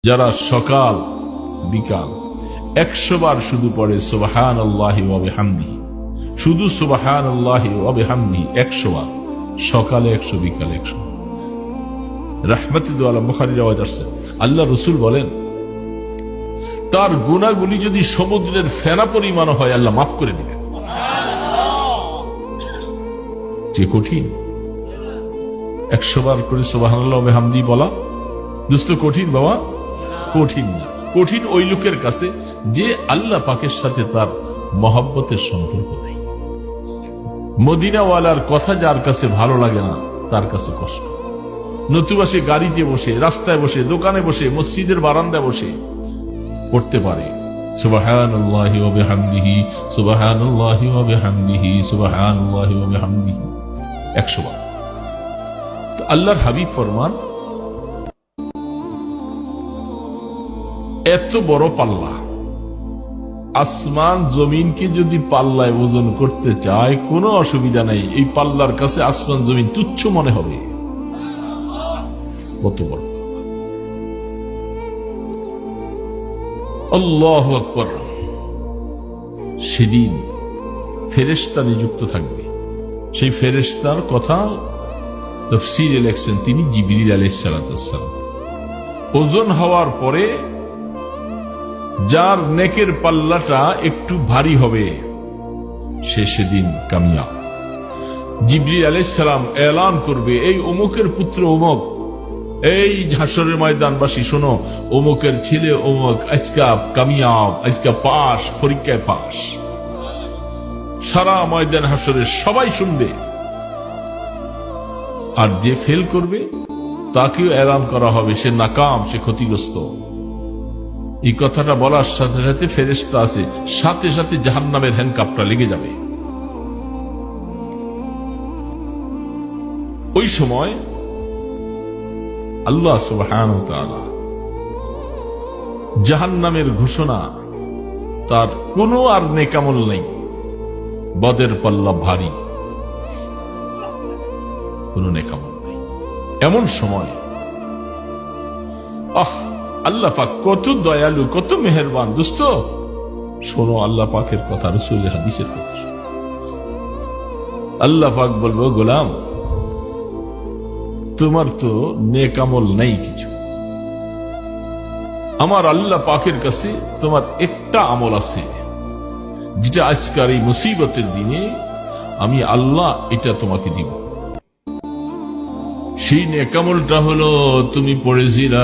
যারা সকাল বিকাল 100 বার শুধু পড়ে সুবহানাল্লাহি ওয়া বিহামদিহি, শুধু সুবহানাল্লাহি ওয়া বিহামদিহি 100 বার, সকালে 100 বিকালে 100। রাহমাতুল্লাহ আলাইহি বুখারী riwayat আছে, আল্লাহ রাসূল বলেন তার গুনাহগুলি যদি সমুদ্রের ফেনা পরিমাণ হয় আল্লাহ মাফ করে দিবেন। যে কঠিন 100 বার করে সুবহানাল্লাহ ওয়া বিহামদিহি বলা দোস্ত, কঠিন বাবা, কঠিন না। কঠিন ওই লোকের কাছে যে আল্লাহ পাকের সাথে তার মহব্বতের সম্পর্ক নেই। মদিনাওয়ালার কথা যার কাছে ভালো লাগে না তার কাছে কষ্ট। নতুবা সে গাড়িতে বসে, রাস্তায় বসে, দোকানে বসে, মসজিদের বারান্দায় বসে পড়তে পারে সুবহানাল্লাহি ওয়া বিহামদিহি, সুবহানাল্লাহি ওয়া বিহামদিহি, সুবহানাল্লাহি ওয়া বিহামদিহি 100 বার। তো আল্লাহর হাবিব ফরমান, এত বড় পাল্লা, আসমান জমিনকে যদি পাল্লায় ওজন করতে চায় কোনো অসুবিধা নাই, এই পাল্লার কাছে আসমান জমিন তুচ্ছ মনে হবে। কত বড়! আল্লাহু আকবার। সেদিন ফেরেশতা নিযুক্ত থাকবে। সেই ফেরেশতার কথা তাফসীরে লেখছেন তিনি জিবরিল আলাইহিস সালাম। ওজন হওয়ার পরে যার নেকের পাল্লাটা একটু ভারী হবে সে সেদিন কামিয়াব। জিবরিল আলাইহিস সালাম এলান করবে, এই অমুকের পুত্র অমুক, এই হাসরের ময়দানবাসী শোনো, অমুকের ছেলে অমুক আজকা কামিয়াব, আজকা পাস, পরীক্ষায় পাস। সারা ময়দান হাসরের সবাই শুনবে। আর যে ফেল করবে তাকেও এলান করা হবে সে নাকাম, সে ক্ষতিগ্রস্ত। এই কথাটা বলার সাথে সাথে ফেরেশতা আছে, সাথে সাথে জাহান্নামের হ্যান্ডকাপটা লেগে যাবে। ওই সময় আল্লাহ সুবহানাহু ওয়া তাআলা জাহান্নামের ঘোষণা, তার কোনো আর নেকামল নেই, বদের পাল্লা ভারী, কোনো নেকামল নেই। এমন সময় আল্লাহ পাক কত দয়ালু, কত মেহেরবান। দোস্ত শোনো আল্লাহ পাকের কথা, রাসূলের হাদিসের কথা। আল্লাহ পাক বলবো, গোলাম তোমার তো নেক আমল নাই কিছু, আমার আল্লাহ পাকের কাছে তোমার একটা আমল আছে যেটা আজকের এই মুসিবতের দিনে আমি আল্লাহ এটা তোমাকে দিব। সেই নেক আমলটা হলো তুমি পড়েছিলে